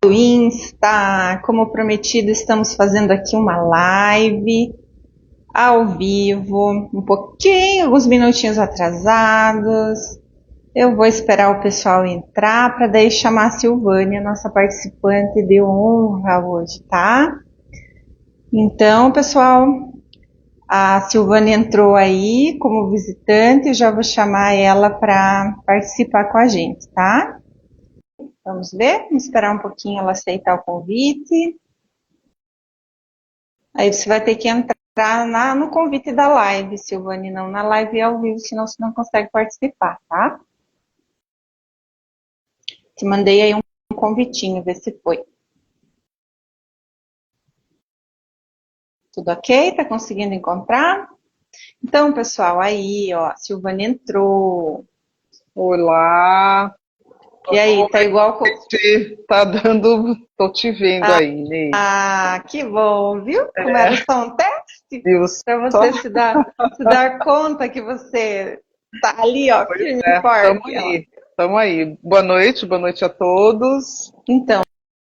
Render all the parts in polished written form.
Insta. Como prometido, estamos fazendo aqui uma live ao vivo, alguns minutinhos atrasados. Eu vou esperar o pessoal entrar para daí chamar a Silvânia, nossa participante de honra hoje, tá? Então, pessoal, a Silvânia entrou aí como visitante, já vou chamar ela para participar com a gente, tá? Vamos ver, vamos esperar um pouquinho ela aceitar o convite. Aí você vai ter que entrar no convite da live, Silvânia, não na live ao vivo, senão você não consegue participar, tá? Te mandei aí um convitinho, ver se foi. Tudo ok? Tá conseguindo encontrar? Então, pessoal, aí, ó, a Silvânia entrou. Olá. E aí, tá igual... Tá dando... Tô te vendo aí, Ney. Ah, que bom, viu? Como era só um teste? Para você Só... se dar conta que você tá ali, ó, firme e forte. Tamo aí. Boa noite a todos. Então,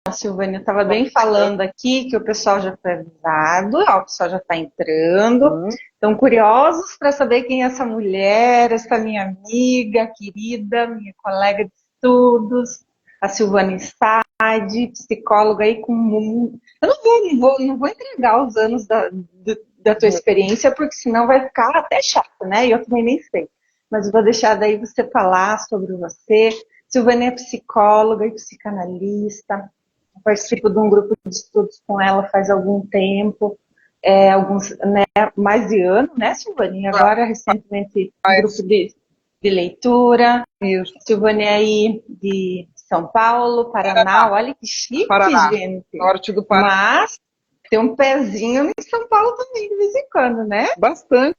a Silvânia estava bem falando aqui que o pessoal já foi avisado, ó, o pessoal já está entrando. Estão curiosos para saber quem é essa mulher, essa minha amiga querida, minha colega de estudos, a Silvânia Sade, psicóloga aí com... Eu não vou entregar os anos da tua experiência, porque senão vai ficar até chato, né? E eu também nem sei. Mas eu vou deixar daí você falar sobre você. Silvânia é psicóloga e psicanalista. Eu participo de um grupo de estudos com ela faz algum tempo, mais de ano, né, Silvânia? Agora, recentemente, um grupo de leitura. Isso. Silvânia aí de São Paulo, Paraná. Olha que chique, Paraná, gente. norte do Paraná. Mas tem um pezinho em São Paulo também, de vez em quando, né? Bastante,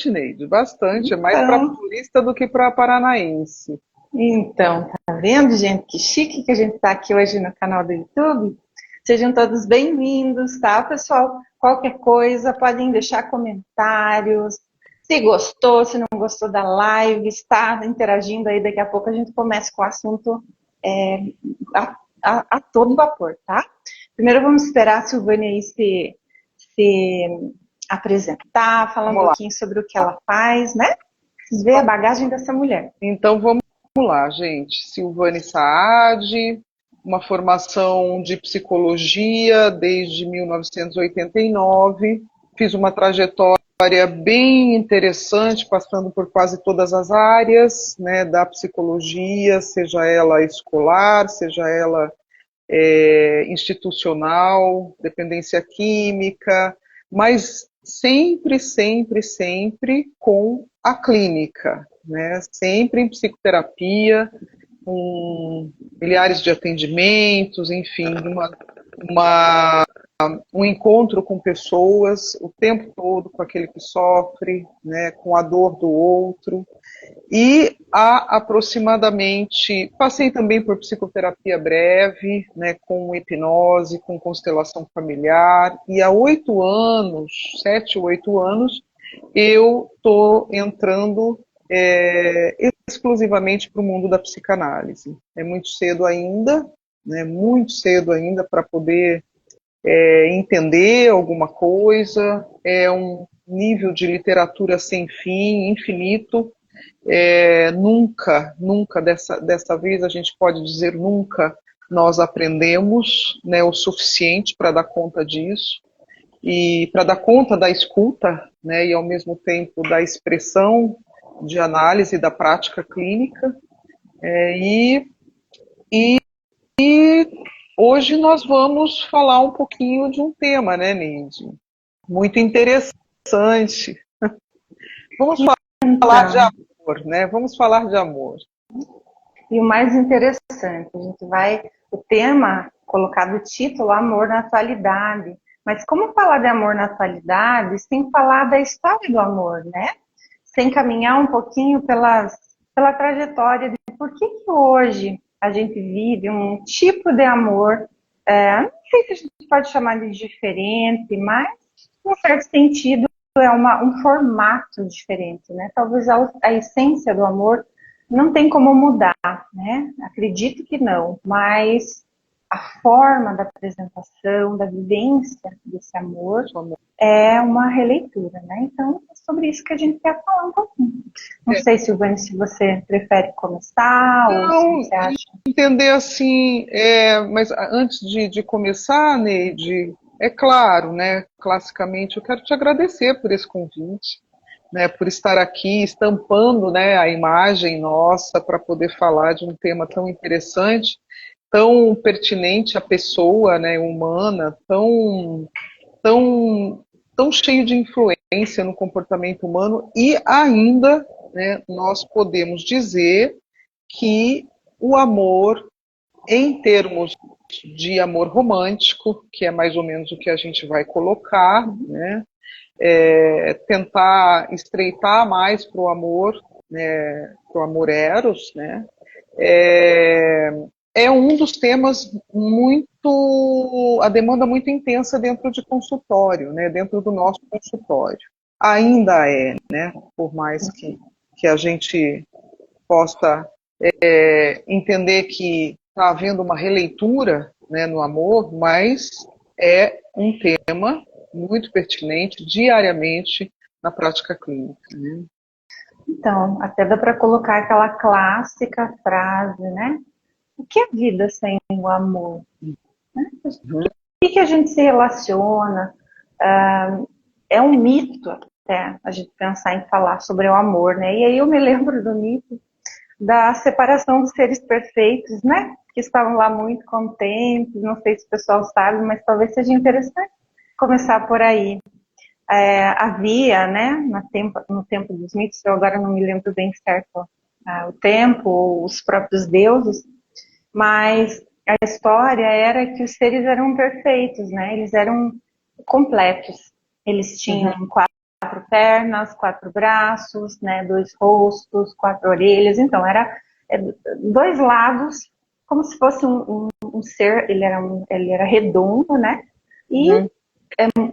Neide, bastante. Então, é mais para paulista do que para paranaense. Então, tá vendo, gente? Que chique que a gente tá aqui hoje no canal do YouTube. Sejam todos bem-vindos, tá, pessoal? Qualquer coisa, podem deixar comentários. Se gostou, se não gostou da live, está interagindo aí, daqui a pouco a gente começa com o assunto a todo vapor, tá? Primeiro vamos esperar a Silvânia aí se apresentar, falar um pouquinho sobre o que ela faz, né? Vocês veem a bagagem dessa mulher. Então vamos lá, gente. Silvânia Saad, uma formação de psicologia desde 1989. Fiz uma trajetória bem interessante, passando por quase todas as áreas, né, da psicologia, seja ela escolar, seja ela institucional, dependência química, mas sempre, sempre, sempre com a clínica, né? Sempre em psicoterapia, com milhares de atendimentos, enfim, um encontro com pessoas o tempo todo, com aquele que sofre, né, com a dor do outro. E há aproximadamente, passei também por psicoterapia breve, né, com hipnose, com constelação familiar, e há 8 anos, 7, 8 anos, eu estou entrando exclusivamente para o mundo da psicanálise. É muito cedo ainda, né, muito cedo ainda para poder entender alguma coisa, é um nível de literatura sem fim, infinito. Nunca dessa vez a gente pode dizer nunca nós aprendemos, né, o suficiente para dar conta disso e para dar conta da escuta, né, e ao mesmo tempo da expressão de análise da prática clínica. E hoje nós vamos falar um pouquinho de um tema, né, Neide? Muito interessante. Vamos falar de amor, né? Vamos falar de amor. E o mais interessante, o tema colocado o título, Amor na Atualidade. Mas como falar de amor na atualidade sem falar da história do amor, né? Sem caminhar um pouquinho pela trajetória de por que hoje a gente vive um tipo de amor, não sei se a gente pode chamar de diferente, mas, em certo sentido, é um formato diferente, né? Talvez a essência do amor não tem como mudar, né? Acredito que não, mas a forma da apresentação, da vivência desse amor é uma releitura, né? Então, é sobre isso que a gente quer falar um pouquinho. Não sei, Silvânia, se você prefere começar ou se você acha... Entender assim, mas antes de começar, Neide, é claro, né, classicamente, eu quero te agradecer por esse convite, né, por estar aqui estampando, né, a imagem nossa para poder falar de um tema tão interessante, tão pertinente à pessoa, né, humana, tão cheio de influência no comportamento humano e ainda, né, nós podemos dizer que o amor, em termos de amor romântico, que é mais ou menos o que a gente vai colocar, né, tentar estreitar mais para o amor, né, para o amor eros, né, é um dos temas a demanda muito intensa dentro de consultório, né, dentro do nosso consultório. Ainda né, por mais que a gente possa entender que está havendo uma releitura, né, no amor, mas é um tema muito pertinente diariamente na prática clínica, né? Então, até dá para colocar aquela clássica frase, né? O que é vida sem o amor? Né? O que a gente se relaciona? É um mito até a gente pensar em falar sobre o amor, né? E aí eu me lembro do mito da separação dos seres perfeitos, né? Que estavam lá muito contentes, não sei se o pessoal sabe, mas talvez seja interessante começar por aí. Havia, né, no tempo dos mitos, eu agora não me lembro bem certo o tempo, os próprios deuses, mas a história era que os seres eram perfeitos, né? Eles eram completos. Eles tinham quatro pernas, quatro braços, né? 2 rostos, 4 orelhas. Então, era 2 lados, como se fosse um ser. Ele era redondo, né? E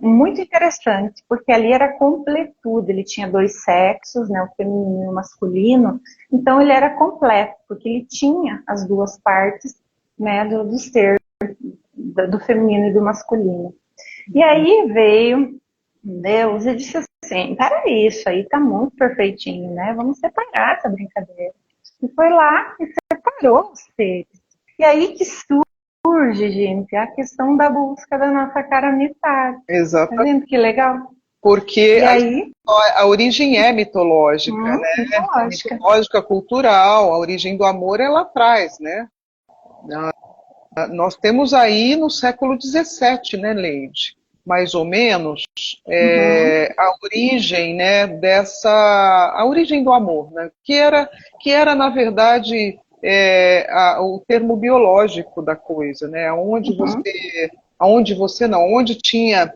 muito interessante, porque ali era completude. Ele tinha 2 sexos, né? O feminino e o masculino. Então, ele era completo, porque ele tinha as 2 partes, né? Do ser, do feminino e do masculino. E aí veio Deus e disse assim, peraí, isso aí tá muito perfeitinho, né? Vamos separar essa brincadeira. E foi lá e separou os seres. E aí que surge, gente, a questão da busca da nossa cara metade. Exatamente. Tá vendo que legal? Porque a origem é mitológica, né? Mitológica, cultural, a origem do amor é lá atrás, né? Nós temos aí no século XVII, né, Leide? Mais ou menos, a origem, né, a origem do amor, né? Que era na verdade, o termo biológico da coisa, né? Onde tinha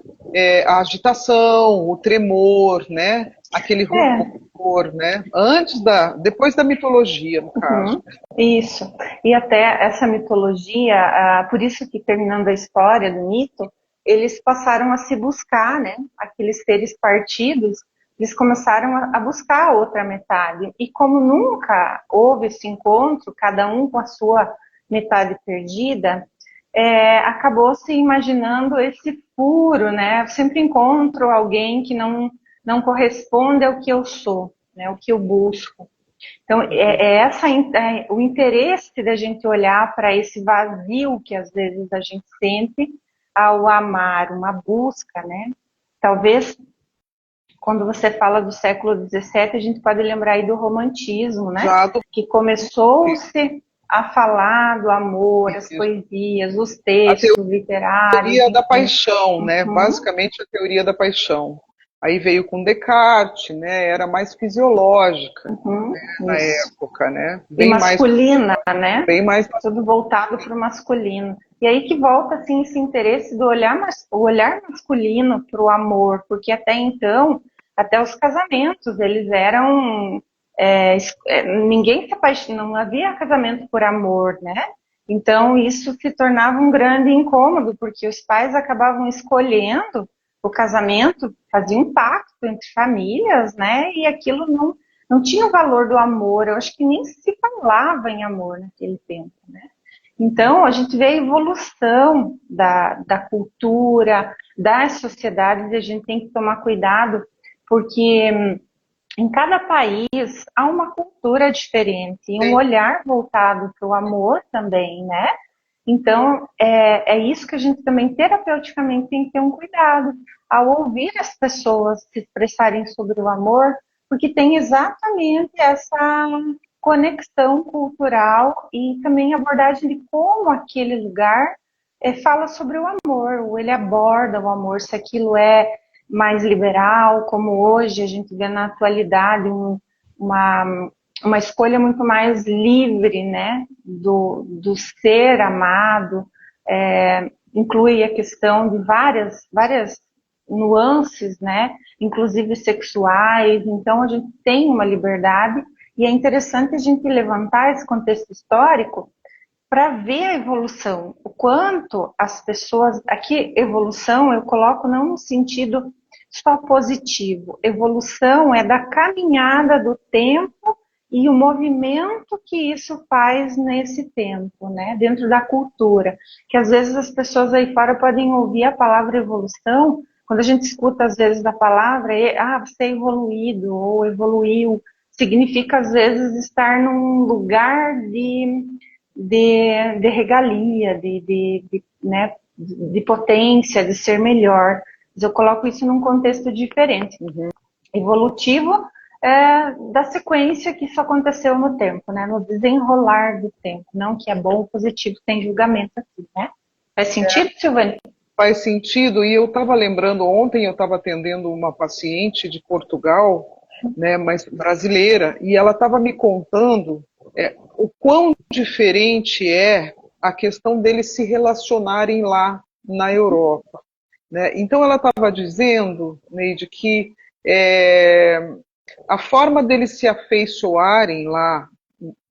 a agitação, o tremor, né? Aquele rubor, né? Depois da mitologia, no caso. Isso. E até essa mitologia, por isso que terminando a história do mito, eles passaram a se buscar, né? Aqueles seres partidos, eles começaram a buscar a outra metade. E como nunca houve esse encontro, cada um com a sua metade perdida, acabou se imaginando esse furo, né? Eu sempre encontro alguém que não corresponde ao que eu sou, né? O que eu busco. Então, o interesse da gente olhar para esse vazio que às vezes a gente sente ao amar, uma busca, né? Talvez, quando você fala do século XVII, a gente pode lembrar aí do romantismo, né? Exato. Que começou-se a falar do amor, as poesias, os textos literários. A teoria da paixão, né? Basicamente a teoria da paixão. Aí veio com Descartes, né? Era mais fisiológica, né? Na época, né? Bem e masculina, né? Bem mais tudo voltado para o masculino. E aí que volta assim esse interesse do o olhar masculino para o amor, porque até então, até os casamentos, eles eram ninguém se apaixonava, não havia casamento por amor, né? Então isso se tornava um grande incômodo, porque os pais acabavam escolhendo o casamento, fazia um pacto entre famílias, né? E aquilo não tinha o valor do amor. Eu acho que nem se falava em amor naquele tempo, né? Então, a gente vê a evolução da cultura, das sociedades, e a gente tem que tomar cuidado, porque em cada país há uma cultura diferente, e um Sim. olhar voltado para o amor também, né? Então, é isso que a gente também terapeuticamente tem que ter um cuidado ao ouvir as pessoas se expressarem sobre o amor, porque tem exatamente essa conexão cultural e também abordagem de como aquele lugar fala sobre o amor, ou ele aborda o amor, se aquilo é mais liberal, como hoje a gente vê na atualidade uma, uma escolha muito mais livre, né, do ser amado, inclui a questão de várias nuances, né, inclusive sexuais, então a gente tem uma liberdade e é interessante a gente levantar esse contexto histórico para ver a evolução, o quanto as pessoas, aqui evolução eu coloco não no sentido só positivo, evolução é da caminhada do tempo e o movimento que isso faz nesse tempo, né, dentro da cultura, que às vezes as pessoas aí fora podem ouvir a palavra evolução, quando a gente escuta às vezes a palavra, você é evoluído ou evoluiu, significa às vezes estar num lugar de regalia, né, de potência, de ser melhor. Mas eu coloco isso num contexto diferente. Evolutivo da sequência que isso aconteceu no tempo, né, no desenrolar do tempo. Não que é bom ou positivo, tem julgamento aqui, né? Faz sentido, Silvânia? Faz sentido, e eu estava lembrando, ontem eu estava atendendo uma paciente de Portugal, né, mas brasileira, e ela estava me contando o quão diferente é a questão deles se relacionarem lá na Europa. Né? Então ela estava dizendo, Neide, que a forma deles se afeiçoarem lá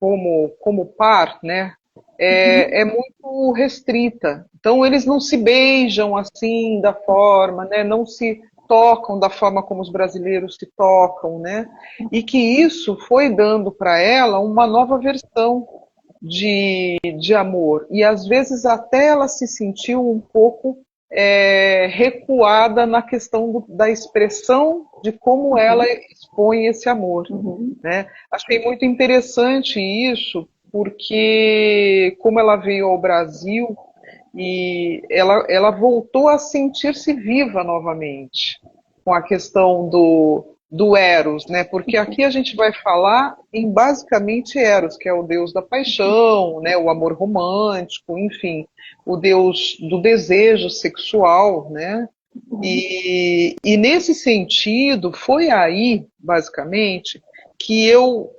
como par, né, é muito restrita. Então eles não se beijam assim da forma, né, não se tocam da forma como os brasileiros se tocam, né, e que isso foi dando para ela uma nova versão de amor. E às vezes até ela se sentiu um pouco recuada na questão da expressão de como ela expõe esse amor. Né? Achei muito interessante isso, porque como ela veio ao Brasil e ela voltou a sentir-se viva novamente com a questão do Eros, né? Porque aqui a gente vai falar em basicamente Eros, que é o deus da paixão, né? O amor romântico, enfim, o deus do desejo sexual, né? E nesse sentido, foi aí, basicamente, que eu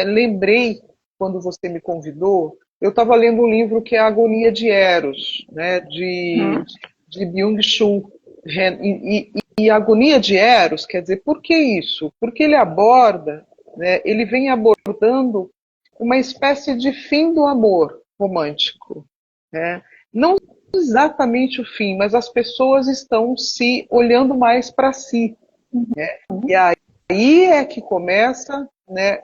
lembrei, quando você me convidou, eu estava lendo um livro que é A Agonia de Eros, né, de Byung-Chul. E a agonia de Eros, quer dizer, por que isso? Porque ele aborda, né, ele vem abordando uma espécie de fim do amor romântico. Né? Não exatamente o fim, mas as pessoas estão se olhando mais para si. Né? E aí é que começa, né,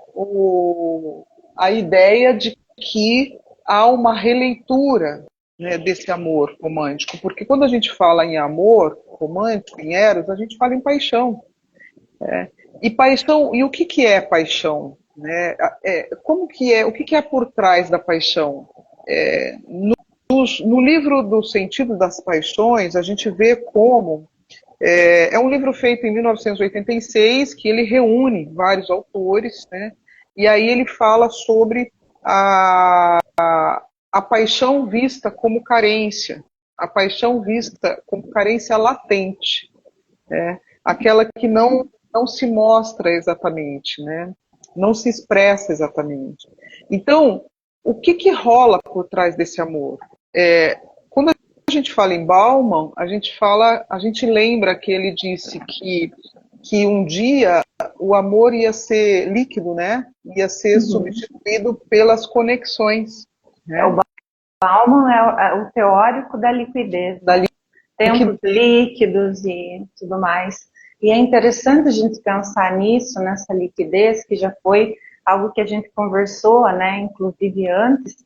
a ideia de que há uma releitura, né, desse amor romântico, porque quando a gente fala em amor romântico, em Eros, a gente fala em paixão. E paixão, e o que é paixão? Né? Como que é, o que é por trás da paixão? No livro do Sentido das Paixões, a gente vê como é um livro feito em 1986, que ele reúne vários autores, né? E aí ele fala sobre a paixão vista como carência, a paixão vista como carência latente, né? Aquela que não se mostra exatamente, né? Não se expressa exatamente. Então, o que rola por trás desse amor? Quando a gente fala em Bauman, a gente lembra que ele disse que um dia o amor ia ser líquido, né? Ia ser substituído pelas conexões. Né? O Bauman é o teórico da liquidez, Da tempos líquidos e tudo mais. E é interessante a gente pensar nisso, nessa liquidez, que já foi algo que a gente conversou, né, inclusive antes,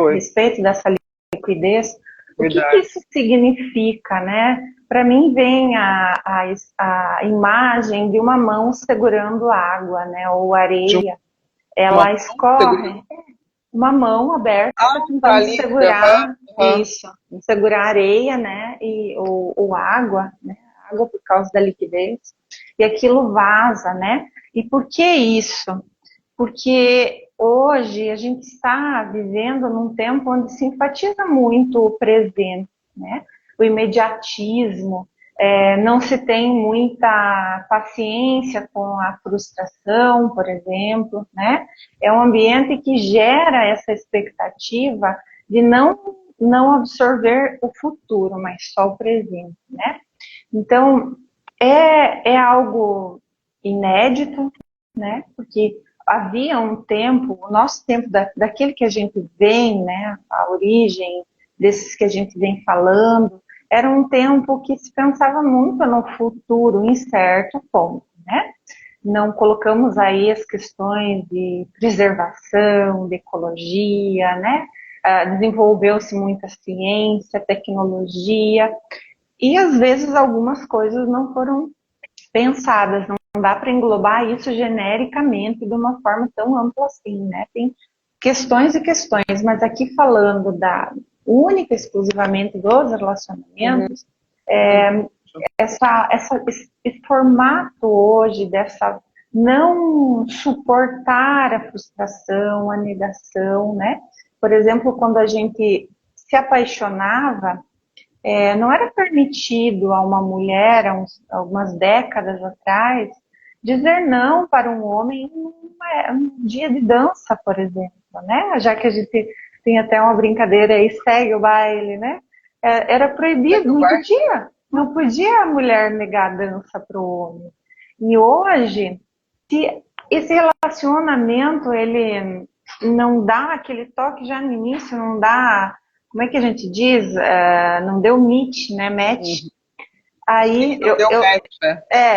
a respeito dessa liquidez. Verdade. O que isso significa, né? Para mim vem a imagem de uma mão segurando água, né? Ou areia. Ela escorre, uma mão aberta tentando segurar isso, segurar areia, né? Ou água, né? Água por causa da liquidez. E aquilo vaza, né? E por que isso? Porque hoje a gente está vivendo num tempo onde se enfatiza muito o presente, né? O imediatismo, não se tem muita paciência com a frustração, por exemplo, né? É um ambiente que gera essa expectativa de não absorver o futuro, mas só o presente, né? Então, é algo inédito, né? Porque havia um tempo, o nosso tempo daquele que a gente vem, né? A origem desses que a gente vem falando, era um tempo que se pensava muito no futuro incerto, ponto, né? Não colocamos aí as questões de preservação, de ecologia, né? Desenvolveu-se muita ciência, tecnologia, e às vezes algumas coisas não foram pensadas, não dá para englobar isso genericamente de uma forma tão ampla assim, né? Tem questões e questões, mas aqui falando da única e exclusivamente dos relacionamentos, esse formato hoje dessa não suportar a frustração, a negação, né? Por exemplo, quando a gente se apaixonava, não era permitido a uma mulher, algumas décadas atrás, dizer não para um homem um dia de dança, por exemplo, né? Já que a gente tem até uma brincadeira aí, segue o baile, né? Era proibido, não podia a mulher negar a dança para o homem. E hoje, se esse relacionamento, ele não dá aquele toque já no início, não dá, como é que a gente diz? Não deu match, né? Match. Aí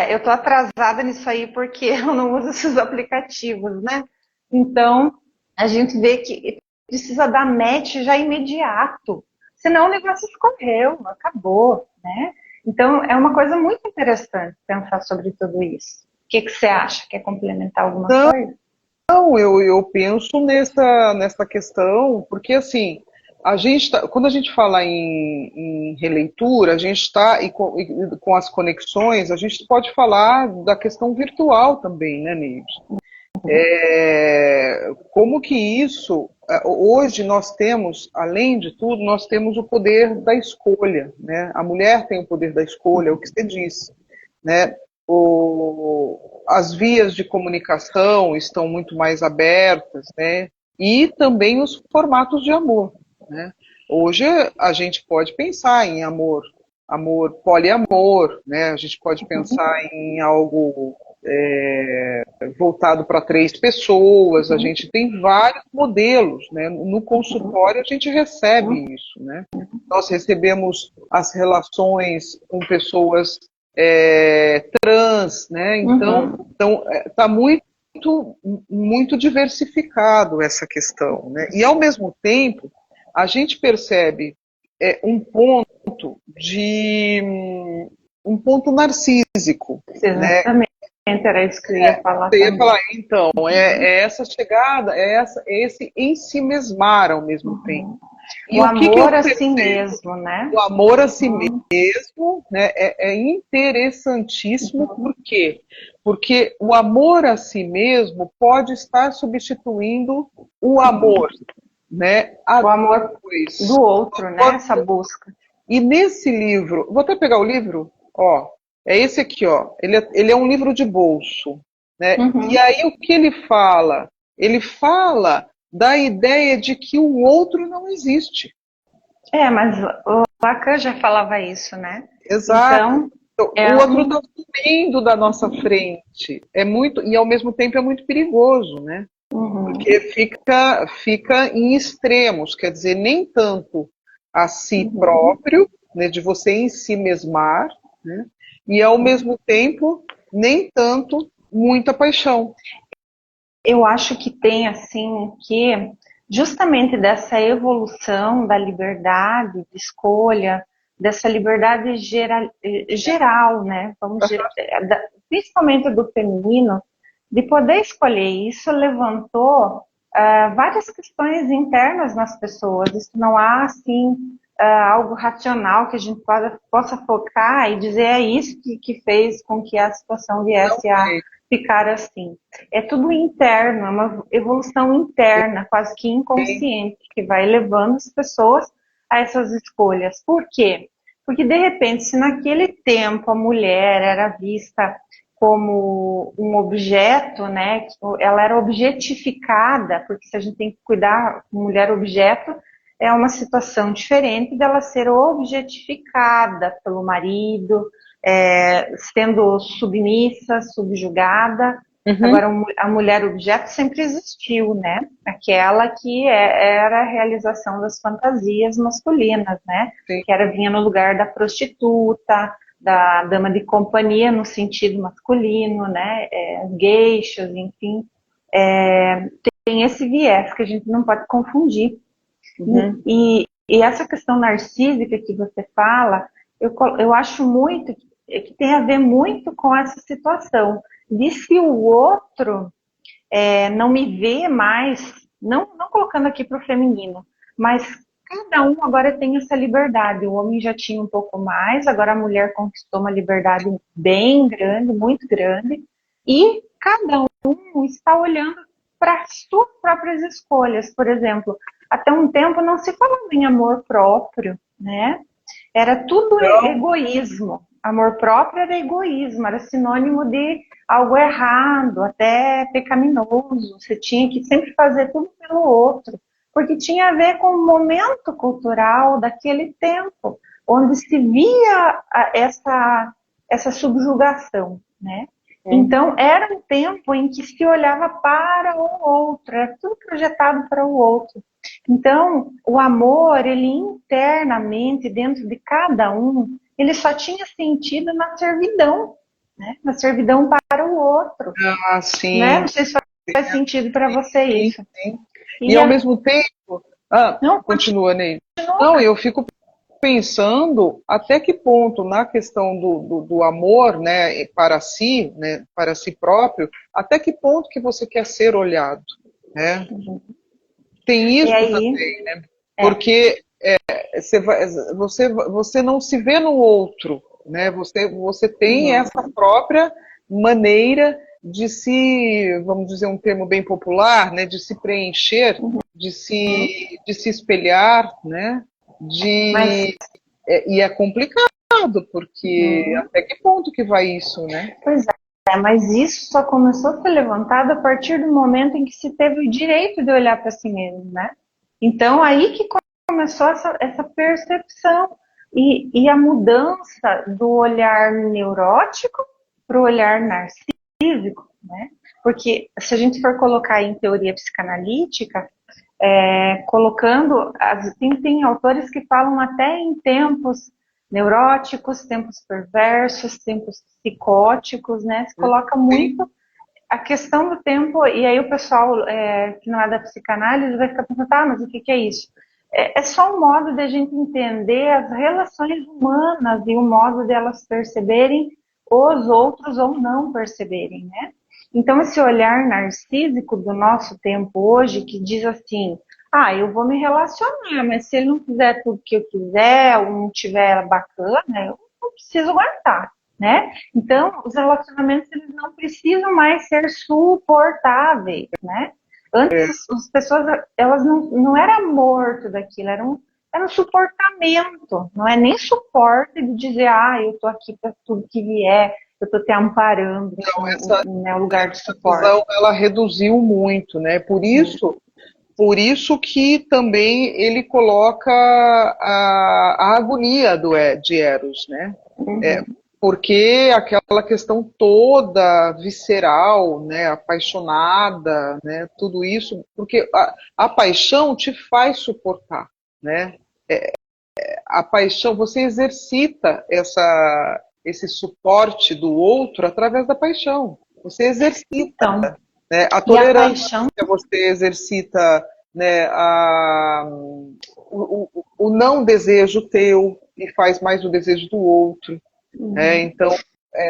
eu tô atrasada nisso aí porque eu não uso esses aplicativos, né? Então, a gente vê que precisa dar match já imediato. Senão o negócio escorreu, acabou, né? Então, é uma coisa muito interessante pensar sobre tudo isso. O que você acha? Quer complementar alguma coisa? Não, eu penso nessa questão, porque assim, quando a gente fala em releitura, a gente está, e com as conexões, a gente pode falar da questão virtual também, né, Neide? Como que isso, hoje nós temos, além de tudo, nós temos o poder da escolha, né? A mulher tem o poder da escolha, é o que você disse, né? As vias de comunicação estão muito mais abertas, né? E também os formatos de amor, né? Hoje a gente pode pensar em amor poliamor, né? A gente pode pensar em algo voltado para 3 pessoas, a gente tem vários modelos, né? No consultório a gente recebe isso, né? Nós recebemos as relações com pessoas trans, né? Então está muito diversificado essa questão, né? E ao mesmo tempo a gente percebe um ponto narcísico, Exatamente. né? Era isso que eu ia falar Você ia também. falar, então, essa chegada, esse ensimesmar ao mesmo tempo. E o amor a si mesmo, né? O amor a si mesmo, né, é interessantíssimo, por quê? Porque o amor a si mesmo pode estar substituindo o amor, né? O amor do outro, né? Essa busca. E nesse livro, vou até pegar o livro, ó, é esse aqui, ó. Ele é um livro de bolso, né? E aí o que ele fala? Ele fala da ideia de que o outro não existe. Mas o Lacan já falava isso, né? Exato. Então, o outro está subindo da nossa frente. E ao mesmo tempo é muito perigoso, né? Porque fica em extremos, quer dizer, nem tanto a si próprio, né, de você em si mesmar, né? E ao mesmo tempo, nem tanto muita paixão. Eu acho que tem assim que justamente dessa evolução da liberdade de escolha, dessa liberdade geral, né? Principalmente do feminino, de poder escolher. Isso levantou várias questões internas nas pessoas. Isso não há, assim, algo racional que a gente possa focar e dizer é isso que fez com que a situação viesse a ficar assim. É tudo interno, é uma evolução interna, quase que inconsciente, que vai levando as pessoas a essas escolhas. Por quê? Porque, de repente, se naquele tempo a mulher era vista como um objeto, né? Ela era objetificada, porque se a gente tem que cuidar de mulher objeto, é uma situação diferente dela ser objetificada pelo marido, sendo submissa, subjugada. Uhum. Agora, a mulher objeto sempre existiu, né? Aquela que era a realização das fantasias masculinas, né? Sim. Que vinha no lugar da prostituta, da dama de companhia no sentido masculino, né? Geishas, enfim. Tem esse viés que a gente não pode confundir. Uhum. E essa questão narcísica que você fala, eu acho muito que tem a ver muito com essa situação de se o outro não me vê mais, não colocando aqui para o feminino, mas cada um agora tem essa liberdade. O homem já tinha um pouco mais, agora a mulher conquistou uma liberdade bem grande, muito grande, e cada um está olhando para as suas próprias escolhas. Por exemplo, até um tempo não se falava em amor próprio, né? Era tudo egoísmo. Amor próprio era egoísmo, era sinônimo de algo errado, até pecaminoso. Você tinha que sempre fazer tudo pelo outro, porque tinha a ver com o momento cultural daquele tempo, onde se via essa subjugação, né? Então, era um tempo em que se olhava para o outro, era tudo projetado para o outro. Então, o amor, ele internamente, dentro de cada um, ele só tinha sentido na servidão, né? Na servidão para o outro. Ah, sim. Né? Não sei se faz sentido para você isso. Sim. E ao mesmo tempo... Não, continua, Ney. Não, eu fico pensando até que ponto, na questão do amor, né, para si, né, para si próprio, até que ponto que você quer ser olhado, né? Uhum. Tem isso também, né? Porque você não se vê no outro, né? Você tem essa própria maneira de se, vamos dizer um termo bem popular, né? De se preencher, de se espelhar, né? E é complicado, porque até que ponto que vai isso, né? Pois é, mas isso só começou a ser levantado a partir do momento em que se teve o direito de olhar para si mesmo, né? Então, aí que começou essa percepção e a mudança do olhar neurótico para o olhar narcísico, né? Porque se a gente for colocar em teoria psicanalítica, colocando, tem autores que falam até em tempos neuróticos, tempos perversos, tempos psicóticos, né? Se coloca muito a questão do tempo, e aí o pessoal que não é da psicanálise vai ficar pensando, mas o que é isso? É só um modo de a gente entender as relações humanas e o modo de elas perceberem os outros ou não perceberem, né? Então, esse olhar narcísico do nosso tempo hoje, que diz assim, eu vou me relacionar, mas se ele não fizer tudo que eu quiser, ou não tiver bacana, eu não preciso aguentar, né? Então, os relacionamentos, eles não precisam mais ser suportáveis, né? Antes, as pessoas, elas não era amor tudo aquilo, era um suportamento, não é nem suporte de dizer, eu tô aqui para tudo que vier, eu tô te amparando, não, o lugar de suporte. Ela reduziu muito, né? Por isso que também ele coloca a agonia de Eros, né? Porque aquela questão toda visceral, né, apaixonada, né, tudo isso, porque a paixão te faz suportar, né? A paixão, você exercita esse suporte do outro através da paixão. Você exercita, né? A tolerância, você exercita né, o não desejo teu e faz mais o desejo do outro. Então,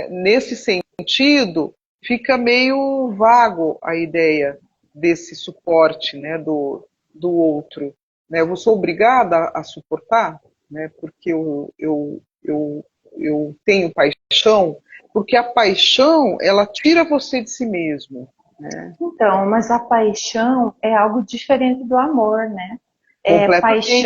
nesse sentido, fica meio vago a ideia desse suporte, né, do outro. Né? Eu sou obrigada a suportar, né, porque eu tenho paixão, porque a paixão, ela tira você de si mesmo. Né? Então, mas a paixão é algo diferente do amor, né? Completamente.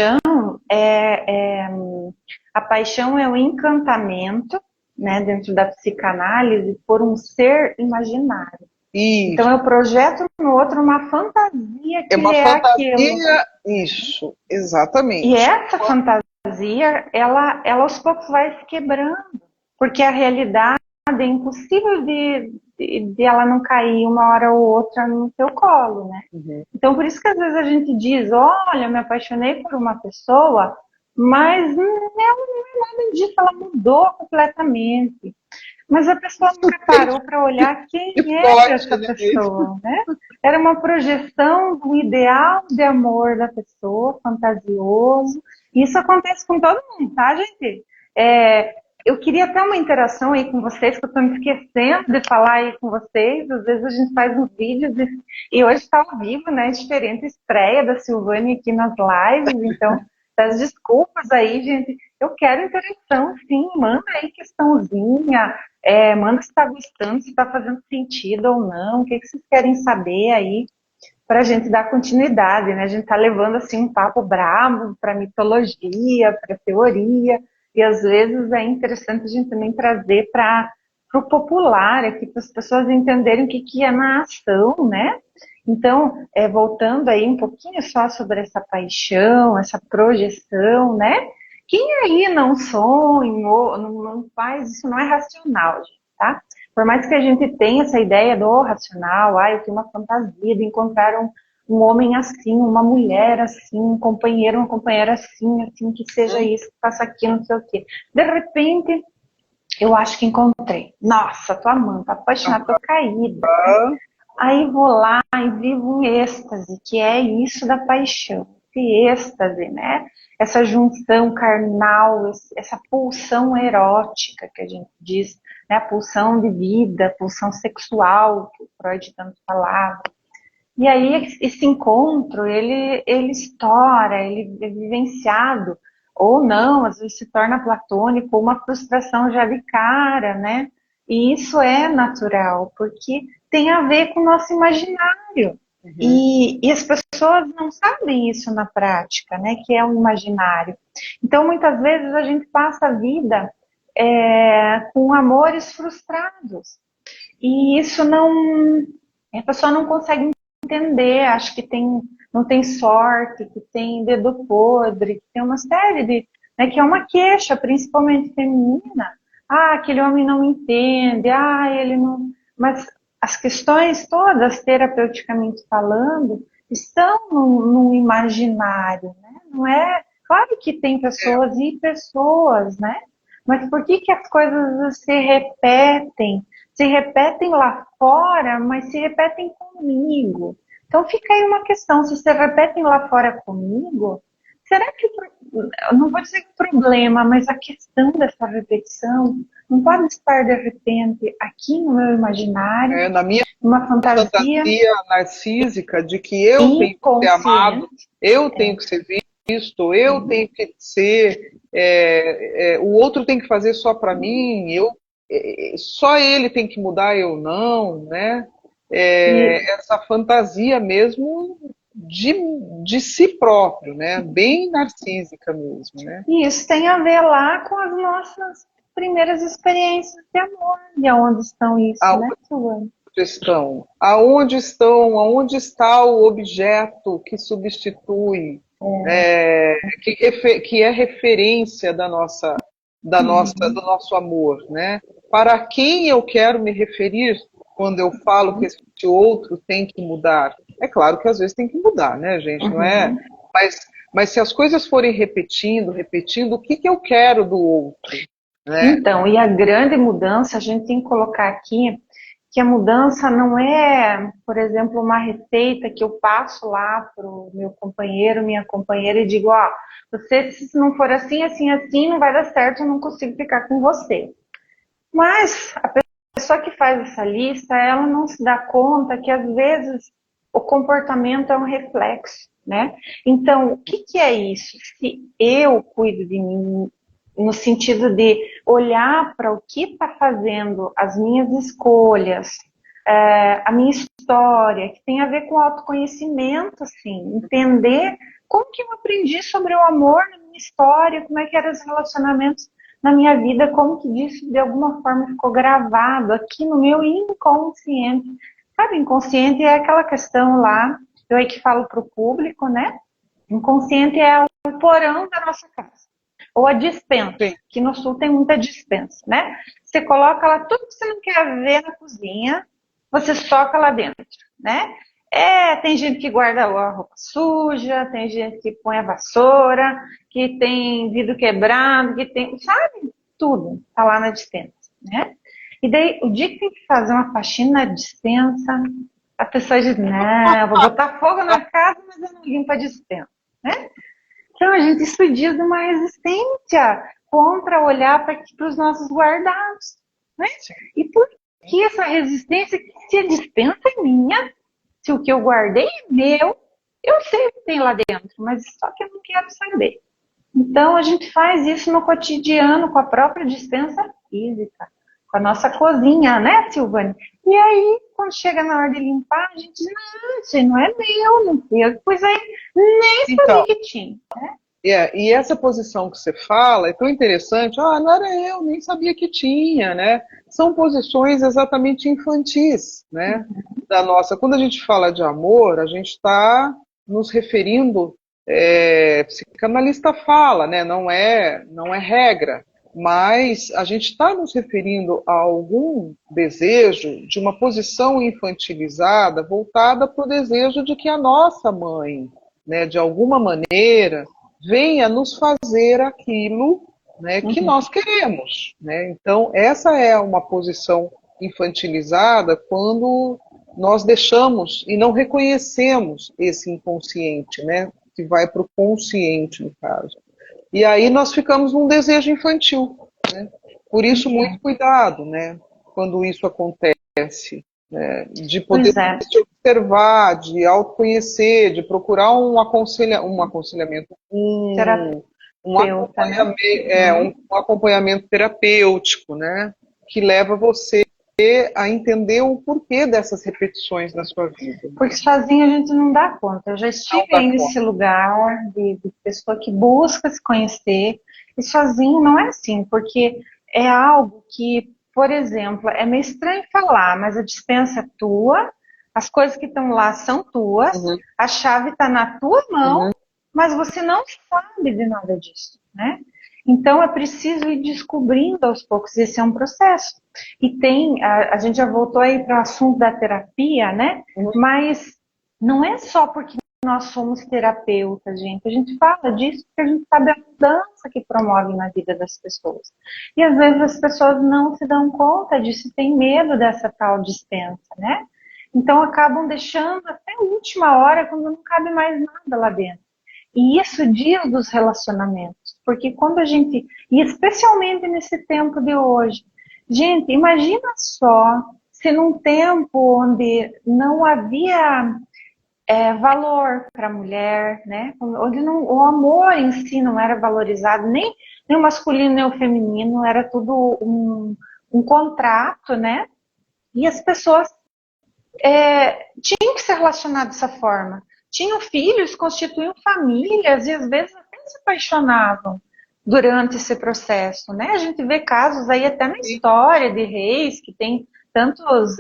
A paixão é o encantamento, né, dentro da psicanálise, por um ser imaginário. Então, Isso. eu projeto no outro uma fantasia É que uma é aquilo. fantasia, isso, E exatamente. essa fantasia, ela aos poucos vai se quebrando, porque a realidade é impossível de ela não cair uma hora ou outra no teu colo, né? Uhum. Então, por isso que às vezes a gente diz, olha, me apaixonei por uma pessoa, mas não é nada disso, ela mudou completamente. Mas a pessoa nunca parou para olhar quem Que era forte, essa né? pessoa, né? Era uma projeção do ideal de amor da pessoa, fantasioso. Isso acontece com todo mundo, tá, gente? Eu queria ter uma interação aí com vocês, que eu estou me esquecendo de falar aí com vocês. Às vezes a gente faz uns vídeos e hoje está ao vivo, né? Diferente estreia da Silvânia aqui nas lives, então das desculpas aí, gente. Eu quero interação, sim. Manda aí questãozinha, manda se está gostando, se está fazendo sentido ou não, o que vocês querem saber aí, para a gente dar continuidade, né? A gente está levando assim um papo brabo para mitologia, para teoria, e às vezes é interessante a gente também trazer para o popular aqui, para as pessoas entenderem o que é na ação, né? Então, voltando aí um pouquinho só sobre essa paixão, essa projeção, né? Quem aí não sonha, não faz, isso não é racional, gente, tá? Por mais que a gente tenha essa ideia do racional, eu tenho uma fantasia de encontrar um homem assim, uma mulher assim, um companheiro, uma companheira assim, que seja isso, que faça aquilo, não sei o quê. De repente, eu acho que encontrei. Nossa, tô amando, tô apaixonada, tô caída. Aí vou lá e vivo um êxtase, que é isso da paixão. Esse êxtase, né? Essa junção carnal, essa pulsão erótica que a gente diz, né? A pulsão de vida, a pulsão sexual, que o Freud tanto falava. E aí esse encontro, ele estoura, ele é vivenciado, ou não, às vezes se torna platônico, uma frustração já de cara, né? E isso é natural, porque tem a ver com o nosso imaginário. Uhum. E as pessoas não sabem isso na prática, né? Que é um imaginário. Então, muitas vezes a gente passa a vida com amores frustrados. E isso não. A pessoa não consegue entender, acho que não tem sorte, que tem dedo podre, que tem uma série de, né, que é uma queixa, principalmente feminina. Aquele homem não entende, ele não. Mas as questões todas, terapeuticamente falando, estão num imaginário, né? Não é. Claro que tem pessoas e pessoas, né? Mas por que as coisas se repetem? Se repetem lá fora, mas se repetem comigo. Então fica aí uma questão, se repetem lá fora comigo, será que, eu não vou dizer que o problema, mas a questão dessa repetição não pode estar de repente aqui no meu imaginário, Na minha uma fantasia fantasia narcísica de que eu tenho que ser amado, inconsciente. eu tenho que ser visto, eu tenho que ser, o outro tem que fazer só para mim, só ele tem que mudar, eu não, né? E Essa fantasia mesmo de si próprio, né? Bem narcísica mesmo, né? E isso tem a ver lá com as nossas primeiras experiências de amor. E aonde estão isso, né, Silvana? Aonde está o objeto que substitui, que é referência do nosso amor, né? Para quem eu quero me referir quando eu falo que esse outro tem que mudar? É claro que às vezes tem que mudar, né, gente? Não é? Mas se as coisas forem repetindo, o que eu quero do outro, né? Então, e a grande mudança, a gente tem que colocar aqui que a mudança não é, por exemplo, uma receita que eu passo lá para o meu companheiro, minha companheira, e digo, ó, você, se não for assim, assim, assim, não vai dar certo, eu não consigo ficar com você. Mas a pessoa que faz essa lista, ela não se dá conta que às vezes o comportamento é um reflexo, né? Então, o que que é isso? Se eu cuido de mim, no sentido de olhar para o que está fazendo as minhas escolhas, a minha história, que tem a ver com autoconhecimento, assim, entender como que eu aprendi sobre o amor na minha história, como é que eram os relacionamentos na minha vida, como que disso de alguma forma ficou gravado aqui no meu inconsciente. Sabe, inconsciente é aquela questão lá, eu aí que falo para o público, né? Inconsciente é o porão da nossa casa. Ou a dispensa, Sim. que no sul tem muita dispensa, né? Você coloca lá tudo que você não quer ver na cozinha, você soca lá dentro, né? Tem gente que guarda a roupa suja, tem gente que põe a vassoura, que tem vidro quebrado, que tem, sabe? Tudo tá lá na dispensa, né? E daí, o dia que tem que fazer uma faxina na dispensa, a pessoa diz, não, eu vou botar fogo na casa, mas eu não limpo a dispensa, né? Então, a gente, isso diz uma resistência contra olhar para os nossos guardados, né? E por que essa resistência? Se a dispensa é minha, se o que eu guardei é meu, eu sei o que tem lá dentro, mas só que eu não quero saber. Então, a gente faz isso no cotidiano, com a própria dispensa física, com a nossa cozinha, né, Silvane? E aí, quando chega na hora de limpar, a gente diz, não, isso não é meu, não fui eu que pus aí, nem sabia Então, que tinha. e essa posição que você fala é tão interessante. Ah, não era eu, nem sabia que tinha, né? São posições exatamente infantis, né? Da nossa. Quando a gente fala de amor, a gente está nos referindo, psicanalista fala, né? Não é regra, mas a gente está nos referindo a algum desejo de uma posição infantilizada voltada para o desejo de que a nossa mãe, né, de alguma maneira venha nos fazer aquilo, né, que nós queremos, né? Então, essa é uma posição infantilizada quando nós deixamos e não reconhecemos esse inconsciente, né, que vai para o consciente, no caso. E aí nós ficamos num desejo infantil, né? Por isso, muito cuidado, né, quando isso acontece, né, de poder Pois é. se observar, de autoconhecer, de procurar um aconselhamento, Terapeuta, né? um acompanhamento terapêutico, né, que leva você a entender o porquê dessas repetições na sua vida. Porque sozinho a gente não dá conta. Eu já Não estive dá aí conta. nesse lugar de pessoa que busca se conhecer, e sozinho não é assim, porque é algo que, por exemplo, é meio estranho falar, mas a dispensa é tua, as coisas que estão lá são tuas, Uhum, a chave está na tua mão, uhum. mas você não sabe de nada disso, né? Então é preciso ir descobrindo aos poucos, esse é um processo. E a gente já voltou aí para o assunto da terapia, né? Uhum. Mas não é só porque nós somos terapeutas, gente. A gente fala disso porque a gente sabe a mudança que promove na vida das pessoas. E às vezes as pessoas não se dão conta disso, têm medo dessa tal dispensa, né? Então acabam deixando até a última hora, quando não cabe mais nada lá dentro. E isso diz dos relacionamentos, porque quando a gente, e especialmente nesse tempo de hoje, gente, imagina só se num tempo onde não havia valor para a mulher, né? Onde não, o amor em si não era valorizado, nem o masculino nem o feminino, era tudo um contrato, né? E as pessoas tinham que se relacionar dessa forma. Tinham filhos, constituíam famílias e às vezes até se apaixonavam durante esse processo, né? A gente vê casos aí até na história de reis que tem tantos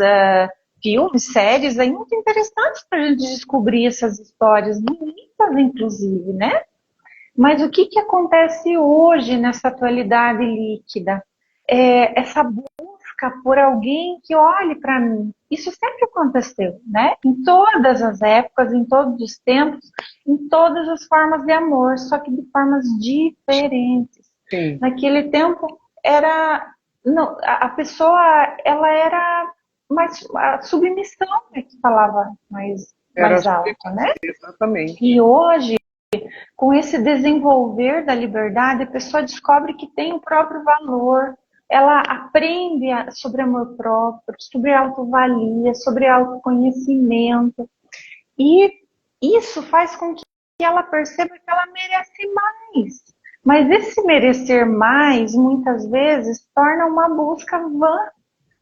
filmes, séries aí muito interessantes para a gente descobrir essas histórias, bonitas inclusive, né? Mas o que acontece hoje nessa atualidade líquida? Essa busca por alguém que olhe para mim. Isso sempre aconteceu, né? Em todas as épocas, em todos os tempos, em todas as formas de amor, só que de formas diferentes. Sim. Naquele tempo era, não, a pessoa, ela era mas a submissão é que falava Era mais alto, né? exatamente. E hoje, com esse desenvolver da liberdade, a pessoa descobre que tem o próprio valor, ela aprende sobre amor próprio, sobre autovalia, sobre autoconhecimento, e isso faz com que ela perceba que ela merece mais. Mas esse merecer mais, muitas vezes, torna uma busca vã,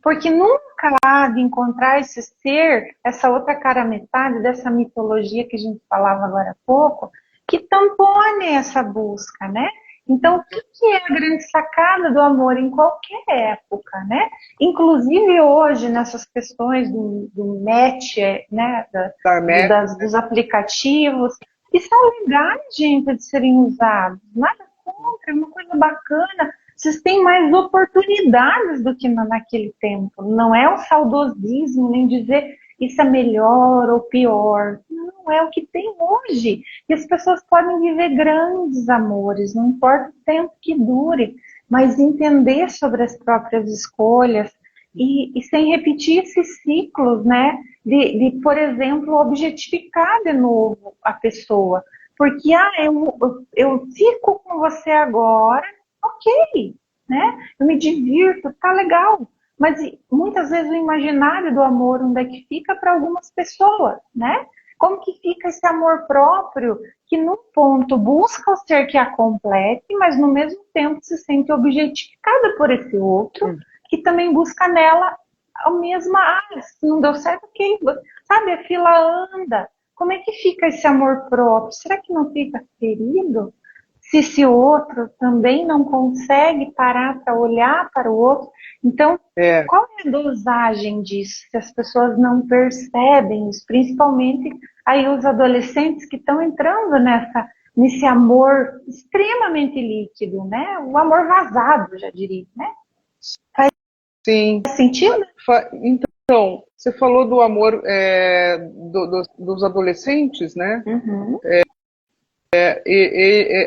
porque nunca há de encontrar esse ser, essa outra cara metade dessa mitologia que a gente falava agora há pouco, que tampone essa busca, né? Então, o que é a grande sacada do amor em qualquer época, né? Inclusive hoje, nessas questões do match, né? Dos aplicativos, que são legais, gente, de serem usados. Nada contra, é uma coisa bacana. Vocês têm mais oportunidades do que naquele tempo. Não é um saudosismo, nem dizer isso é melhor ou pior. Não, é o que tem hoje. E as pessoas podem viver grandes amores, não importa o tempo que dure, mas entender sobre as próprias escolhas e sem repetir esses ciclos, né? Por exemplo, objetificar de novo a pessoa. Porque, eu fico com você agora, ok, né? Eu me divirto, tá legal. Mas muitas vezes o imaginário do amor, onde é que fica para algumas pessoas, né? Como que fica esse amor próprio que num ponto busca o ser que a complete, mas no mesmo tempo se sente objetificada por esse outro, que também busca nela a mesma, se não deu certo, ok. Sabe, a fila anda. Como é que fica esse amor próprio? Será que não fica ferido? Se esse outro também não consegue parar para olhar para o outro. Então, qual é a dosagem disso? Se as pessoas não percebem isso, principalmente aí os adolescentes que estão entrando nesse amor extremamente líquido, né? O amor vazado, já diria, né? Faz sentido? Então, você falou do amor dos adolescentes, né? Uhum.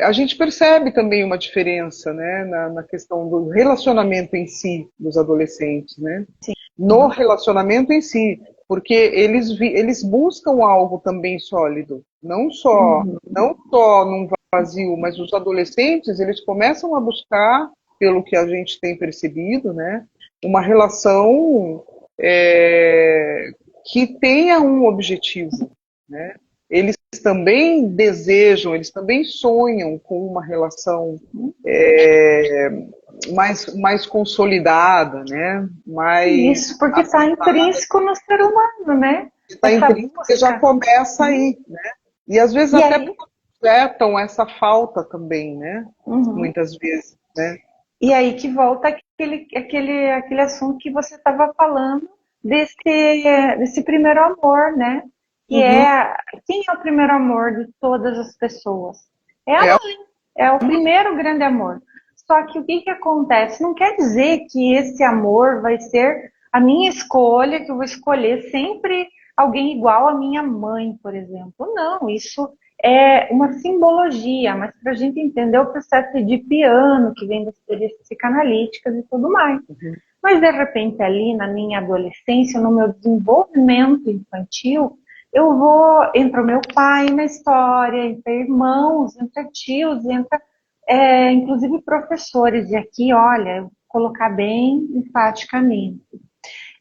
A gente percebe também uma diferença, né, na questão do relacionamento em si dos adolescentes, né? Sim. No relacionamento em si, porque eles buscam algo também sólido, não só num vazio, mas os adolescentes eles começam a buscar, pelo que a gente tem percebido, né, uma relação que tenha um objetivo, né? Eles também desejam, eles também sonham com uma relação mais consolidada, né? Isso, porque está intrínseco no ser humano, né? Está intrínseco, porque já começa aí, né? E às vezes projetam essa falta também, né? Muitas vezes, né? E aí que volta aquele assunto que você estava falando desse primeiro amor, né? Que quem é o primeiro amor de todas as pessoas? É a mãe. É o primeiro grande amor. Só que o que acontece? Não quer dizer que esse amor vai ser a minha escolha, que eu vou escolher sempre alguém igual à minha mãe, por exemplo. Não, isso é uma simbologia, mas para a gente entender o processo de piano, que vem das teorias psicanalíticas e tudo mais. Mas, de repente, ali na minha adolescência, no meu desenvolvimento infantil, entra o meu pai na história, entra irmãos, entra tios, entra inclusive professores. E aqui, olha, eu vou colocar bem enfaticamente.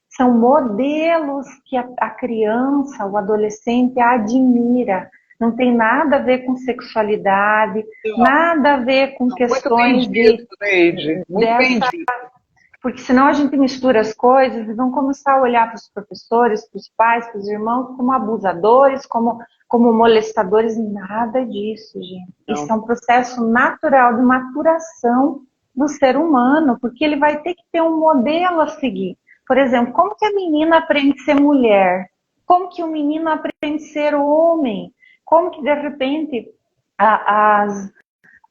São modelos que a criança, o adolescente admira. Não tem nada a ver com sexualidade, nada a ver com questões porque senão a gente mistura as coisas e vão começar a olhar para os professores, para os pais, para os irmãos como abusadores, como molestadores. Nada disso, gente. Não. Isso é um processo natural de maturação do ser humano, porque ele vai ter que ter um modelo a seguir. Por exemplo, como que a menina aprende a ser mulher? Como que o menino aprende a ser homem? Como que, de repente,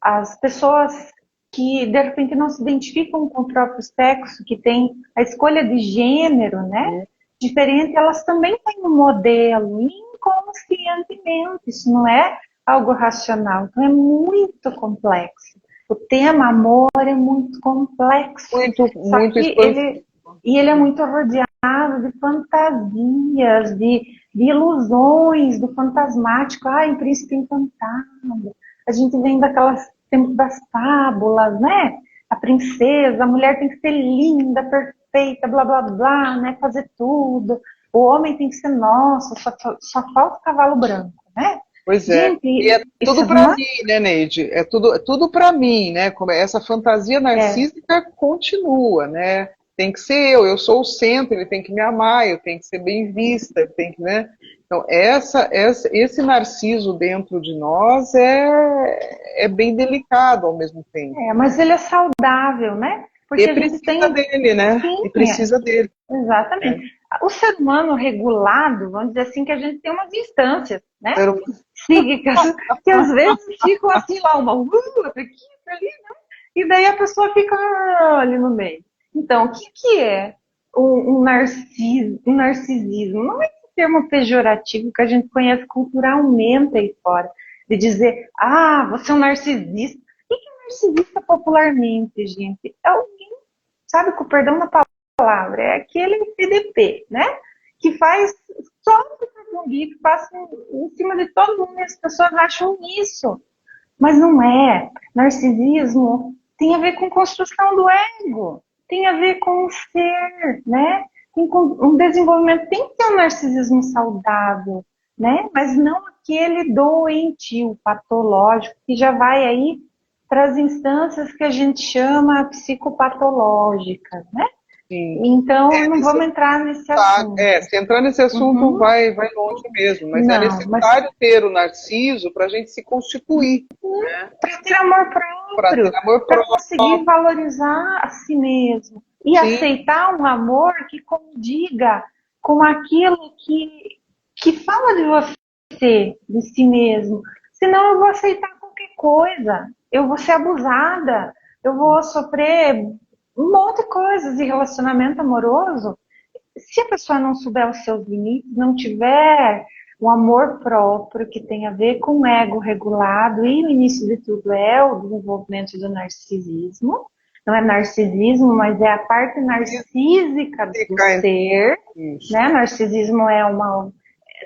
as pessoas que, de repente, não se identificam com o próprio sexo, que tem a escolha de gênero, né? Diferente, elas também têm um modelo inconscientemente. Isso não é algo racional. Então, é muito complexo. O tema amor é muito complexo. Muito expansivo. E ele é muito rodeado de fantasias, de ilusões, do fantasmático. Ai, um príncipe encantado. A gente vem daquelas tempos das fábulas, né? A princesa, a mulher tem que ser linda, perfeita, blá, blá, blá, né? Fazer tudo. O homem tem que ser nosso, só falta o cavalo branco, né? Pois é. Gente, E é tudo para mim, né, Neide? É tudo para mim, né? Como essa fantasia narcísica continua, né? Tem que ser eu sou o centro, ele tem que me amar, eu tenho que ser bem vista, eu tenho que, né? Então, esse narciso dentro de nós é bem delicado ao mesmo tempo. Mas ele é saudável, né? Porque a gente precisa dele, né? Sim, e precisa dele. Exatamente. O ser humano regulado, vamos dizer assim, que a gente tem umas instâncias, né? Psíquicas, que às vezes ficam assim lá, uma outra aqui, ali, né? E daí a pessoa fica ali no meio. Então, o que é um narcisismo? Não é esse termo pejorativo que a gente conhece culturalmente aí fora, de dizer, você é um narcisista. O que é narcisista popularmente, gente? É alguém, sabe, com o perdão da palavra, é aquele PDP, né? Que faz só o umbigo, passa em cima de todo mundo e as pessoas acham isso. Mas não é. Narcisismo tem a ver com construção do ego, tem a ver com o ser, né? Tem com um desenvolvimento, tem que ter um narcisismo saudável, né? Mas não aquele doentio, patológico, que já vai aí para as instâncias que a gente chama psicopatológicas, né? Sim. Então, não vamos entrar nesse assunto. Se entrar nesse assunto vai longe mesmo, mas é necessário ter o narciso para a gente se constituir. Né? Para ter amor próprio, para conseguir valorizar a si mesmo e aceitar um amor que condiga com aquilo que fala de você, de si mesmo. Senão eu vou aceitar qualquer coisa, eu vou ser abusada, eu vou sofrer um monte de coisas de relacionamento amoroso. Se a pessoa não souber os seus limites, não tiver um amor próprio que tem a ver com o ego regulado, e o início de tudo é o desenvolvimento do narcisismo. Não é narcisismo, mas é a parte narcísica do ser. Né? Narcisismo é uma...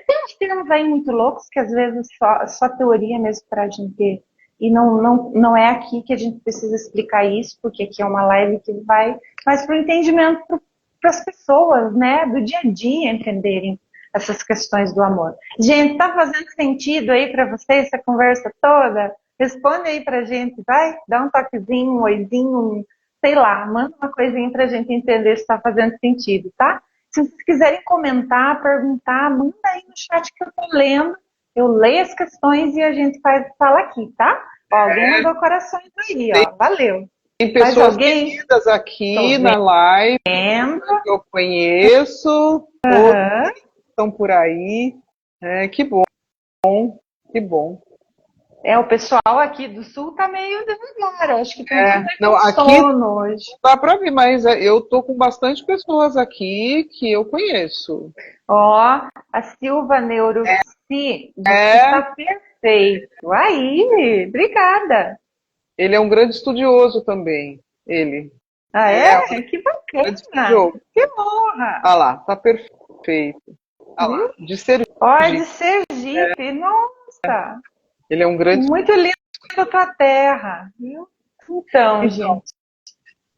Tem uns termos aí muito loucos que às vezes só teoria mesmo para a gente ter. E não é aqui que a gente precisa explicar isso, porque aqui é uma live que vai mais para o entendimento para as pessoas, né, do dia a dia entenderem essas questões do amor. Gente, tá fazendo sentido aí para vocês essa conversa toda? Responde aí pra gente, vai? Dá um toquezinho, um oizinho, sei lá, manda uma coisinha pra gente entender se tá fazendo sentido, tá? Se vocês quiserem comentar, perguntar, manda aí no chat que eu tô lendo. Eu leio as questões e a gente fala aqui, tá? Ó, alguém mandou corações aí, ó. Valeu. Tem pessoas queridas aqui na live que eu conheço, estão por aí. Que bom, que bom. O pessoal aqui do sul tá meio devagar, acho que tem sono hoje. Dá para ver, mas eu tô com bastante pessoas aqui que eu conheço. Ó, a Silva Neuroci, tá perfeito. Aí, obrigada. Ele é um grande estudioso também, ele. Que bacana. Que honra. Ah lá, tá perfeito. Ah lá, de Sergipe. De Sergipe, nossa. Ele é um grande... Muito lindo a tua terra, viu? Então, gente.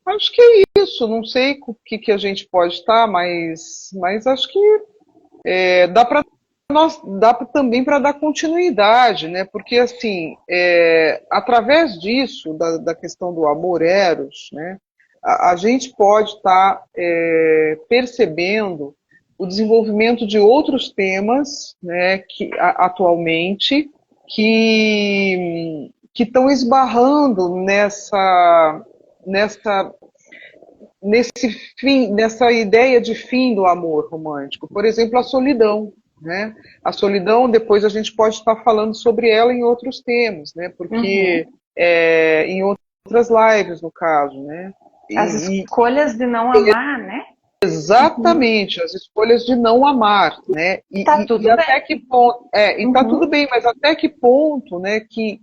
Acho que é isso. Não sei o que a gente pode estar, mas acho que dá também para dar continuidade, né? Porque, assim, através disso, da questão do amor eros, né? A gente pode estar percebendo o desenvolvimento de outros temas, né? Que atualmente que estão esbarrando nessa ideia de fim do amor romântico. Por exemplo, a solidão. Né? A solidão, depois a gente pode estar falando sobre ela em outros temas, né? Porque em outras lives, no caso. Né? As escolhas de não amar, né? Exatamente, as escolhas de não amar, né? Tá tudo bem. Até que ponto, tá tudo bem, mas até que ponto, né, que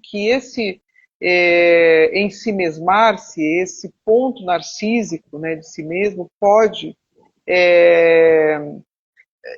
em si mesmar-se, esse ponto narcísico, né, de si mesmo, pode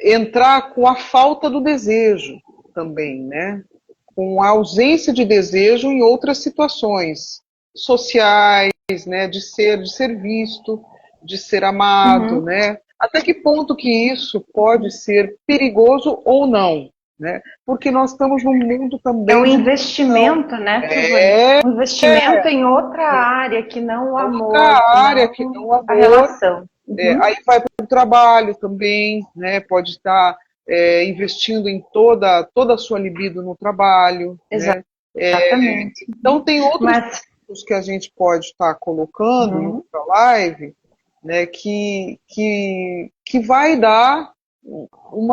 entrar com a falta do desejo também, né? Com a ausência de desejo em outras situações sociais, né? De ser visto, de ser amado, né? Até que ponto que isso pode ser perigoso ou não, né? Porque nós estamos num mundo também é um investimento, né, Silvânia? Um investimento em outra área que não o amor, outra que área que não não o a amor. relação. Aí vai para o trabalho também, né? Pode estar investindo em toda a sua libido no trabalho, né? Exatamente. Então tem outros Mas pontos que a gente pode estar colocando em outra live, né? Que vai dar um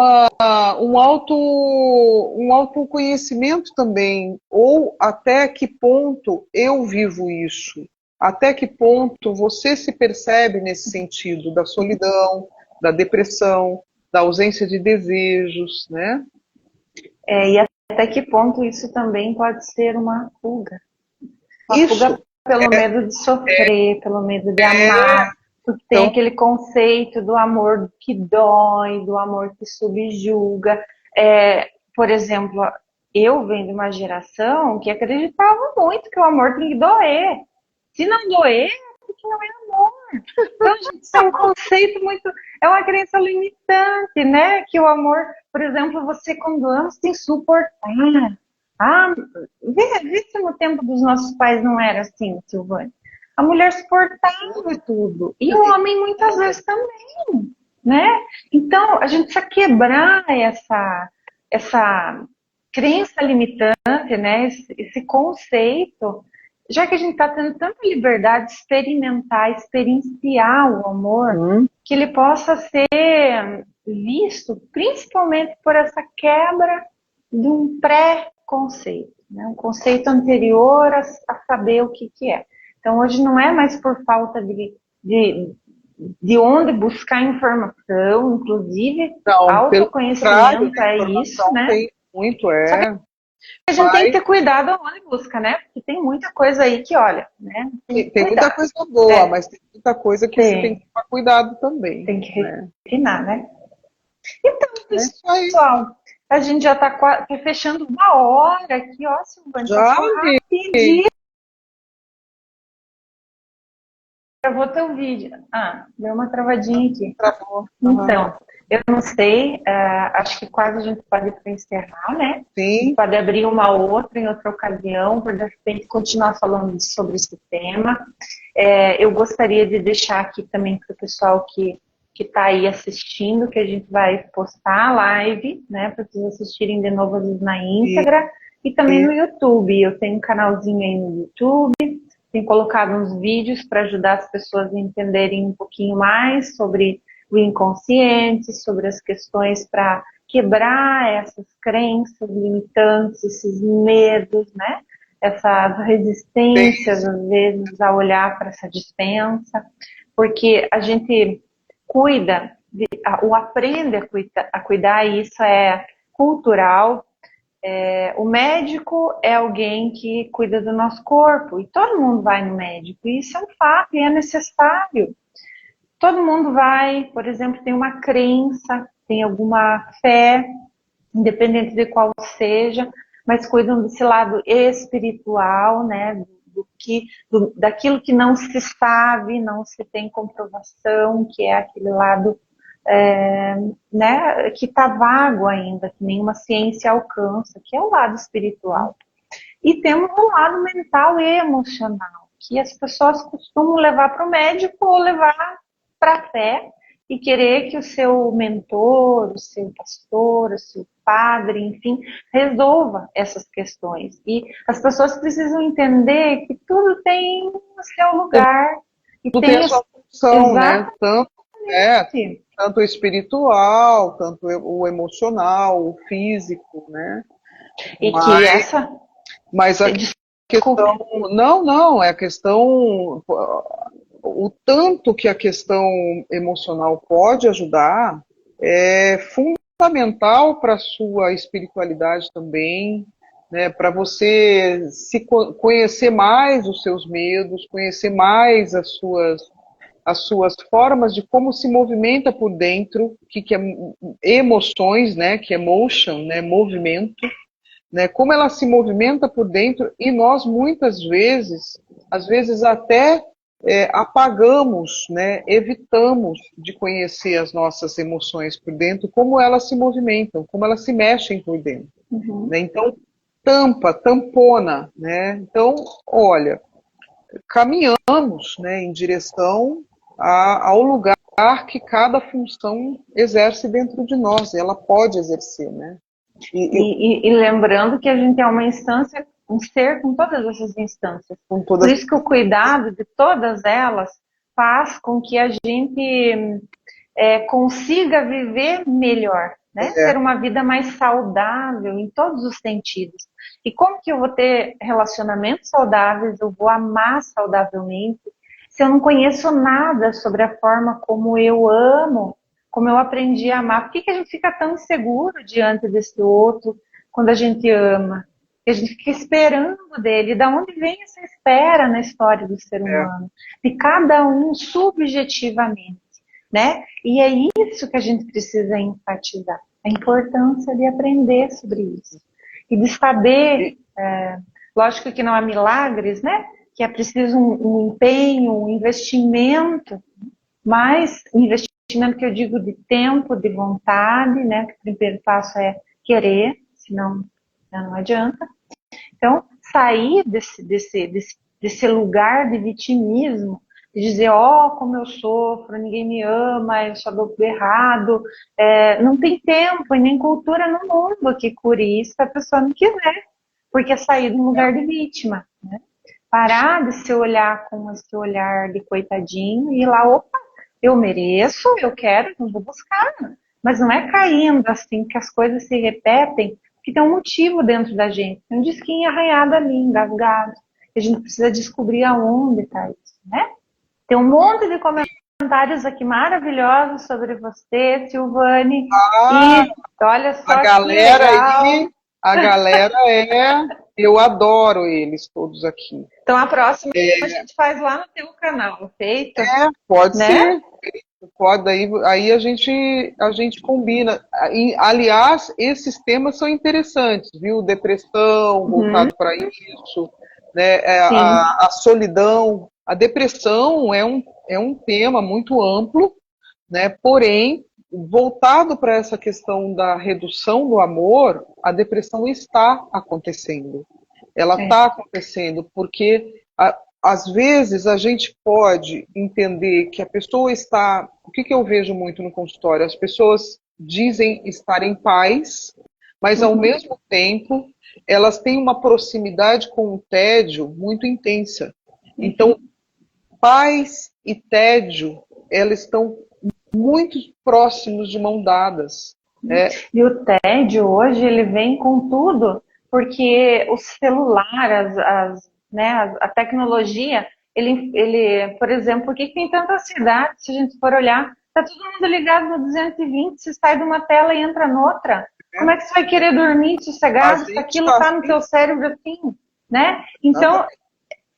autoconhecimento também, ou até que ponto eu vivo isso, até que ponto você se percebe nesse sentido da solidão, da depressão, da ausência de desejos, né? e até que ponto isso também pode ser uma fuga? Uma fuga Isso pelo medo de sofrer, pelo medo de amar, porque tem então, aquele conceito do amor que dói, do amor que subjuga. Por exemplo, eu venho de uma geração que acreditava muito que o amor tem que doer. Se não doer, é porque não é amor. Então, gente, isso é um conceito muito. É uma crença limitante, né? Que o amor, por exemplo, você quando ama, você tem que suportar. Ah, vê se no tempo dos nossos pais não era assim, Silvânia. A mulher suportava tudo. E o homem muitas vezes também, né? Então, a gente precisa quebrar essa crença limitante, né? Esse conceito, já que a gente está tendo tanta liberdade de experimentar, experienciar o amor, que ele possa ser visto principalmente por essa quebra de um pré-conceito, né? Um conceito anterior a saber o que é. Então, hoje não é mais por falta de onde buscar informação, inclusive não, pelo contrário, autoconhecimento a é isso, informação né? tem muito, Só que a gente tem que ter cuidado aonde busca, né? Porque tem muita coisa aí que, olha, né? tem muita coisa boa, mas tem muita coisa que você tem que tomar cuidado também, tem que né? refinar, né? Então, É isso aí. pessoal, a gente já está fechando uma hora aqui, ó, Silvana, Já passou rapidinho. Travou teu vídeo. Ah, deu uma travadinha aqui. travou. Então, eu não sei, acho que quase a gente pode ir para encerrar, né? Sim. Pode abrir uma outra em outra ocasião, para de repente continuar falando sobre esse tema. Eu gostaria de deixar aqui também para o pessoal que está aí assistindo, que a gente vai postar a live, né? Para vocês assistirem de novo às vezes na íntegra. E também no YouTube. Eu tenho um canalzinho aí no YouTube. Tenho colocado uns vídeos para ajudar as pessoas a entenderem um pouquinho mais sobre o inconsciente, sobre as questões para quebrar essas crenças limitantes, esses medos, né? Essas resistências, às vezes, a olhar para essa dispensa, porque a gente cuida, ou aprende a cuidar, e isso é cultural. O médico é alguém que cuida do nosso corpo, e todo mundo vai no médico, e isso é um fato, e é necessário. Todo mundo vai, por exemplo, tem uma crença, tem alguma fé, independente de qual seja, mas cuidam desse lado espiritual, né? Daquilo que não se sabe, não se tem comprovação, que é aquele lado né, que está vago ainda, que nenhuma ciência alcança, que é o lado espiritual. E temos um lado mental e emocional, que as pessoas costumam levar para o médico ou levar para a fé e querer que o seu mentor, o seu pastor, o seu padre, enfim, resolva essas questões. E as pessoas precisam entender que tudo tem o seu lugar. E Tudo tem a sua função, né? Tanto o espiritual, tanto o emocional, o físico, né? E que essa... Mas a questão... Não, é a questão... O tanto que a questão emocional pode ajudar é fundamental para a sua espiritualidade também, né, para você conhecer mais os seus medos, conhecer mais as suas formas de como se movimenta por dentro, que é emoções, né, que é motion, né, movimento, né, como ela se movimenta por dentro, e nós muitas vezes, às vezes até apagamos, né, evitamos de conhecer as nossas emoções por dentro, como elas se movimentam, como elas se mexem por dentro. Né? Então, tampona, né? Então, olha, caminhamos, né, em direção ao lugar que cada função exerce dentro de nós, ela pode exercer, né? E lembrando que a gente é uma instância, um ser com todas essas instâncias. Por isso que o cuidado de todas elas faz com que a gente consiga viver melhor, né? Ter uma vida mais saudável em todos os sentidos. E como que eu vou ter relacionamentos saudáveis, eu vou amar saudavelmente, se eu não conheço nada sobre a forma como eu amo, como eu aprendi a amar? Por que a gente fica tão inseguro diante desse outro quando a gente ama? A gente fica esperando dele. Da onde vem essa espera na história do ser humano? De cada um subjetivamente, né? E é isso que a gente precisa enfatizar. A importância de aprender sobre isso. E de saber, lógico que não há milagres, né? Que é preciso um empenho, um investimento, mas investimento que eu digo de tempo, de vontade, né? Que o primeiro passo é querer, senão não adianta. Então, sair desse lugar de vitimismo, de dizer, como eu sofro, ninguém me ama, eu só dou tudo errado. Não tem tempo e nem cultura no mundo que cure isso se a pessoa não quiser, porque é sair de um lugar de vítima, né? Parar de se olhar com esse olhar de coitadinho e ir lá, opa, eu mereço, eu quero, então vou buscar. Mas não é caindo assim que as coisas se repetem, que tem um motivo dentro da gente. Tem um disquinho arranhado ali, engasgado. E a gente precisa descobrir aonde está isso, né? Tem um monte de comentários aqui maravilhosos sobre você, Silvane. E olha só a galera que legal. Aí, a galera eu adoro eles todos aqui. Então a próxima a gente faz lá no teu canal, feito? Pode né? ser. Pode, aí a gente combina. Aliás, esses temas são interessantes, viu? Depressão, voltado para isso, né? A solidão. A depressão é um tema muito amplo, né? Porém, voltado para essa questão da redução do amor, a depressão está acontecendo. Ela está acontecendo porque às vezes a gente pode entender que a pessoa está... O que eu vejo muito no consultório? As pessoas dizem estar em paz, mas ao mesmo tempo elas têm uma proximidade com o tédio muito intensa. Então, paz e tédio, elas estão muito próximos de mão dadas. E o tédio hoje ele vem com tudo, porque o celular, a tecnologia, ele, por exemplo, por que tem tanta cidade, se a gente for olhar, está todo mundo ligado no 220, se sai de uma tela e entra noutra. Como é que você vai querer dormir sossegado se aquilo está no teu cérebro assim, né? Então,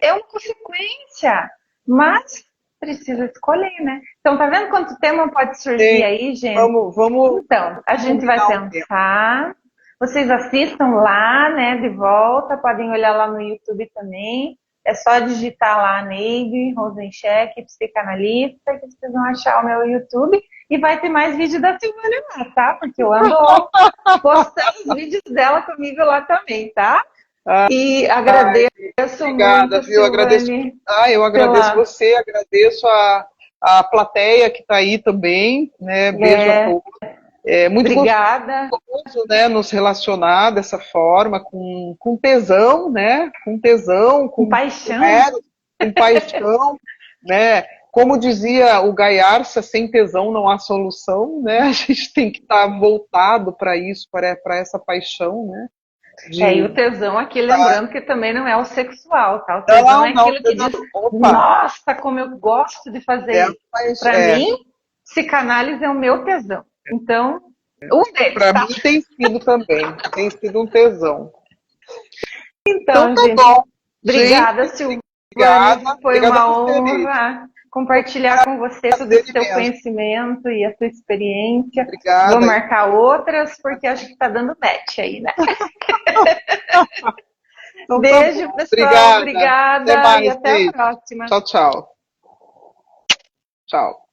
é uma consequência, mas precisa escolher, né? Então, tá vendo quanto tema pode surgir aí, gente? Vamos. Então, a gente vai pensar. Vocês assistam lá, né, de volta, podem olhar lá no YouTube também. É só digitar lá Neide Rosencheck, psicanalista, que vocês vão achar o meu YouTube. E vai ter mais vídeo da Silvana lá, tá? Porque eu ando postando os vídeos dela comigo lá também, tá? E agradeço obrigada, muito, viu? Eu agradeço você, agradeço a plateia que está aí também, né? Beijo a todos. Muito obrigada. gostoso, né, nos relacionar dessa forma, com tesão, né? Com tesão, com paixão. Com paixão, né? Como dizia o Gaiarsa, sem tesão não há solução, né? A gente tem que estar voltado para isso, para essa paixão, né? E o tesão aqui, lembrando que também não é o sexual, tá? O tesão é aquilo que diz, nossa, como eu gosto de fazer isso. Para mim, psicanálise é o meu tesão. Então, um deles, para mim tem sido também, tem sido um tesão. Então, tá gente, bom. obrigada, Gente, Silvânia. obrigada. Foi Obrigada uma a você, Liz. honra compartilhar com você todo o Prazer seu imenso. conhecimento e a sua experiência. Vou Obrigada. marcar outras, porque acho que está dando match aí, né? Então tá Beijo, bom. pessoal. Obrigada. Até Obrigada e mais, até a Liz. próxima. Tchau, tchau. Tchau.